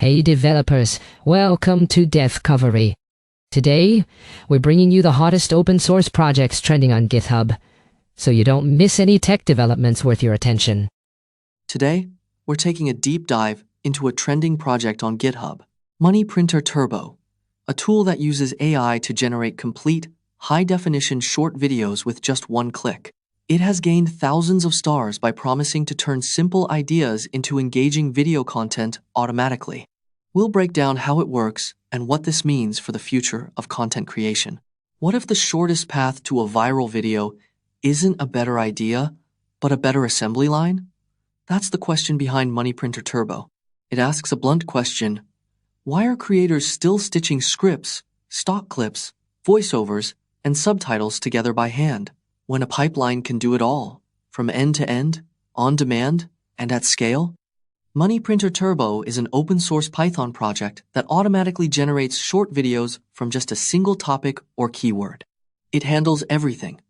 Hey developers, welcome to Devcovery. Today, we're bringing you the hottest open source projects trending on GitHub, so you don't miss any tech developments worth your attention. Today, we're taking a deep dive into a trending project on GitHub, MoneyPrinterTurbo, a tool that uses AI to generate complete, high-definition short videos with just one click. It has gained thousands of stars by promising to turn simple ideas into engaging video content automatically. We'll break down how it works and what this means for the future of content creation. What if the shortest path to a viral video isn't a better idea, but a better assembly line? That's the question behind MoneyPrinterTurbo. It asks a blunt question: why are creators still stitching scripts, stock clips, voiceovers, and subtitles together by hand, when a pipeline can do it all, from end to end, on demand, and at scale? MoneyPrinterTurbo is an open-source Python project that automatically generates short videos from just a single topic or keyword. It handles everything: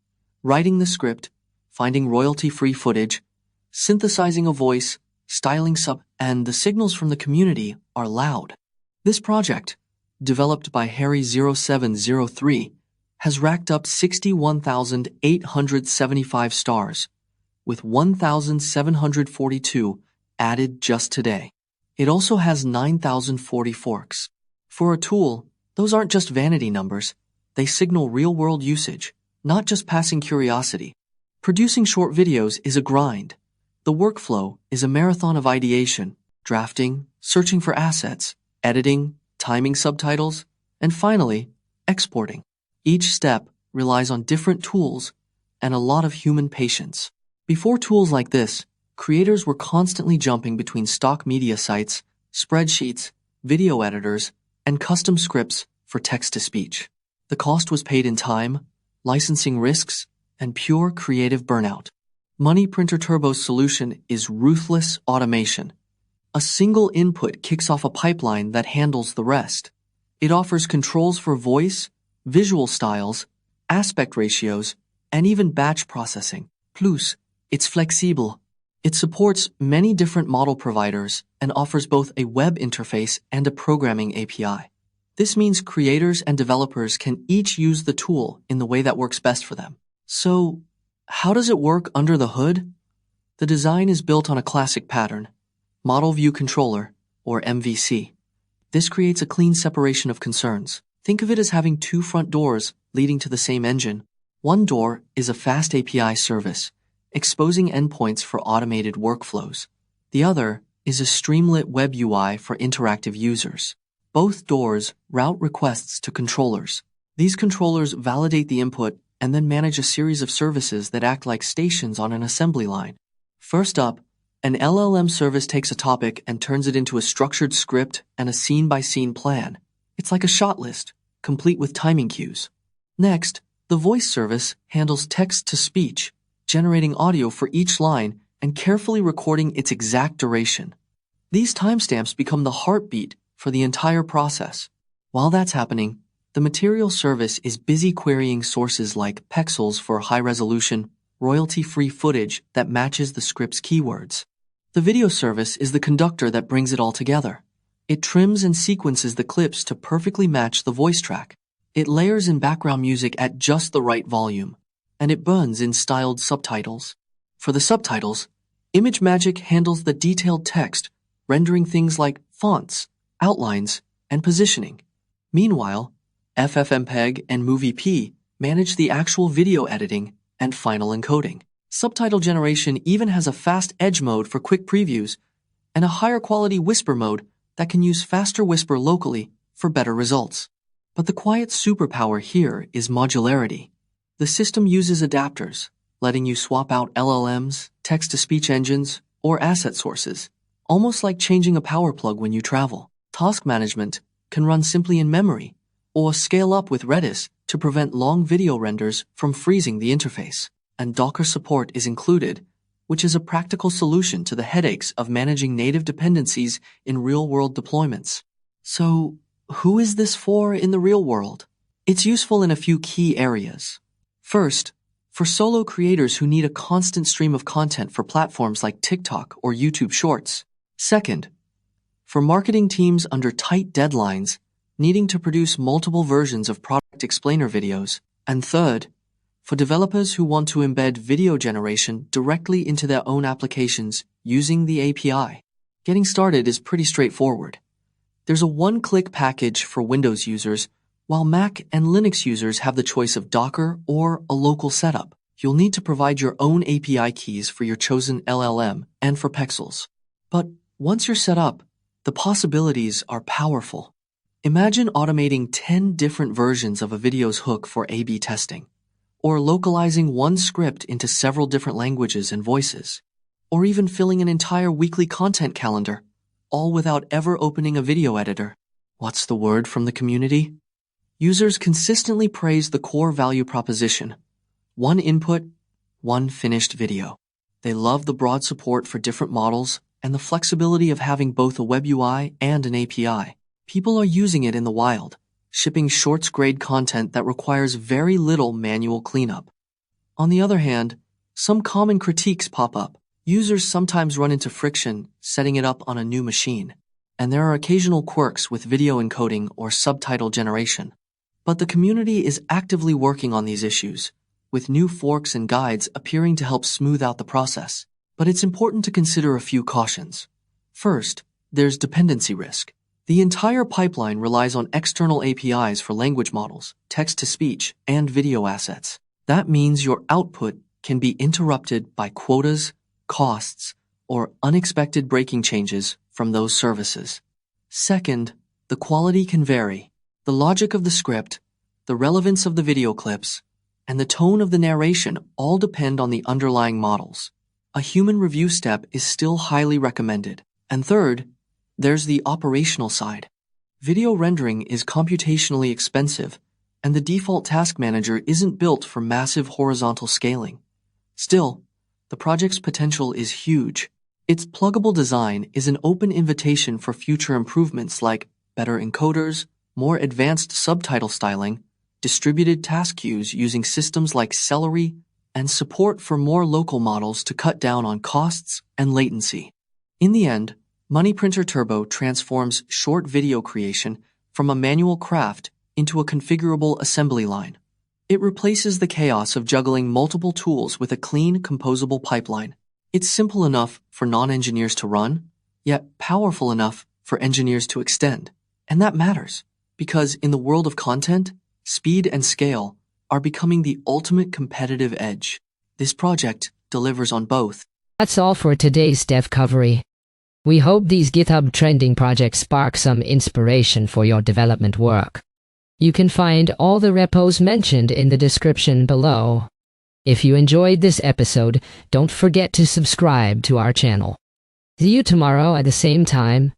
writing the script, finding royalty-free footage, synthesizing a voice, styling and the signals from the community are loud. This project, developed by Harry0703, has racked up 61,875 stars, with 1,742 added just today. It also has 9,040 forks. For a tool, those aren't just vanity numbers. They signal real-world usage, not just passing curiosity. Producing short videos is a grind. The workflow is a marathon of ideation, drafting, searching for assets, editing, timing subtitles, and finally, exporting. Each step relies on different tools and a lot of human patience. Before tools like this, creators were constantly jumping between stock media sites, spreadsheets, video editors, and custom scripts for text-to-speech. The cost was paid in time, licensing risks, and pure creative burnout. MoneyPrinterTurbo's solution is ruthless automation. A single input kicks off a pipeline that handles the rest. It offers controls for voice, visual styles, aspect ratios, and even batch processing. Plus, it's flexible. It supports many different model providers and offers both a web interface and a programming API. This means creators and developers can each use the tool in the way that works best for them. So, how does it work under the hood? The design is built on a classic pattern: Model View Controller, or MVC. This creates a clean separation of concerns. Think of it as having two front doors leading to the same engine. One door is a fast API service, exposing endpoints for automated workflows. The other is a streamlit web UI for interactive users. Both doors route requests to controllers. These controllers validate the input and then manage a series of services that act like stations on an assembly line. First up, an LLM service takes a topic and turns it into a structured script and a scene-by-scene plan. It's like a shot list, complete with timing cues. Next, the voice service handles text-to-speech, generating audio for each line and carefully recording its exact duration. These timestamps become the heartbeat for the entire process. While that's happening, the material service is busy querying sources like pixels for high-resolution, royalty-free footage that matches the script's keywords. The video service is the conductor that brings it all together. It trims and sequences the clips to perfectly match the voice track. It layers in background music at just the right volume, and it burns in styled subtitles. For the subtitles, ImageMagick handles the detailed text, rendering things like fonts, outlines, and positioning. Meanwhile, FFmpeg and MovieP manage the actual video editing and final encoding. Subtitle generation even has a fast edge mode for quick previews and a higher quality whisper mode that can use faster whisper locally for better results. But the quiet superpower here is modularity. The system uses adapters, letting you swap out LLMs, text-to-speech engines, or asset sources, almost like changing a power plug when you travel. Task management can run simply in memory, or scale up with Redis to prevent long video renders from freezing the interface. And Docker support is included, which is a practical solution to the headaches of managing native dependencies in real-world deployments. So, who is this for in the real world? It's useful in a few key areas. First, for solo creators who need a constant stream of content for platforms like TikTok or YouTube Shorts. Second, For marketing teams under tight deadlines, needing to produce multiple versions of product explainer videos. And third, for developers who want to embed video generation directly into their own applications using the API. Getting started is pretty straightforward. There's a one-click package for Windows users, while Mac and Linux users have the choice of Docker or a local setup. You'll need to provide your own API keys for your chosen LLM and for pixels. But once you're set up, the possibilities are powerful. Imagine automating 10 different versions of a video's hook for A/B testing, or localizing one script into several different languages and voices, or even filling an entire weekly content calendar, all without ever opening a video editor. What's the word from the community? Users consistently praise the core value proposition: one input, one finished video. They love the broad support for different models and the flexibility of having both a web UI and an API. People are using it in the wild, shipping shorts-grade content that requires very little manual cleanup. On the other hand, some common critiques pop up. Users sometimes run into friction setting it up on a new machine, and there are occasional quirks with video encoding or subtitle generation. But the community is actively working on these issues, with new forks and guides appearing to help smooth out the process. But it's important to consider a few cautions. First, there's dependency risk. The entire pipeline relies on external APIs for language models, text-to-speech, and video assets. That means your output can be interrupted by quotas, costs, or unexpected breaking changes from those services. Second, the quality can vary. The logic of the script, the relevance of the video clips, and the tone of the narration all depend on the underlying models. A human review step is still highly recommended. And third, there's the operational side. Video rendering is computationally expensive, and the default task manager isn't built for massive horizontal scaling. Still, the project's potential is huge. Its pluggable design is an open invitation for future improvements like better encoders, more advanced subtitle styling, distributed task queues using systems like Celery, and support for more local models to cut down on costs and latency. In the end, MoneyPrinterTurbo transforms short video creation from a manual craft into a configurable assembly line. It replaces the chaos of juggling multiple tools with a clean, composable pipeline. It's simple enough for non-engineers to run, yet powerful enough for engineers to extend. And that matters, because in the world of content, speed and scale are becoming the ultimate competitive edge. This project delivers on both. That's all for today's Devcovery. We hope these GitHub trending projects spark some inspiration for your development work. You can find all the repos mentioned in the description below. If you enjoyed this episode, don't forget to subscribe to our channel. See you tomorrow at the same time.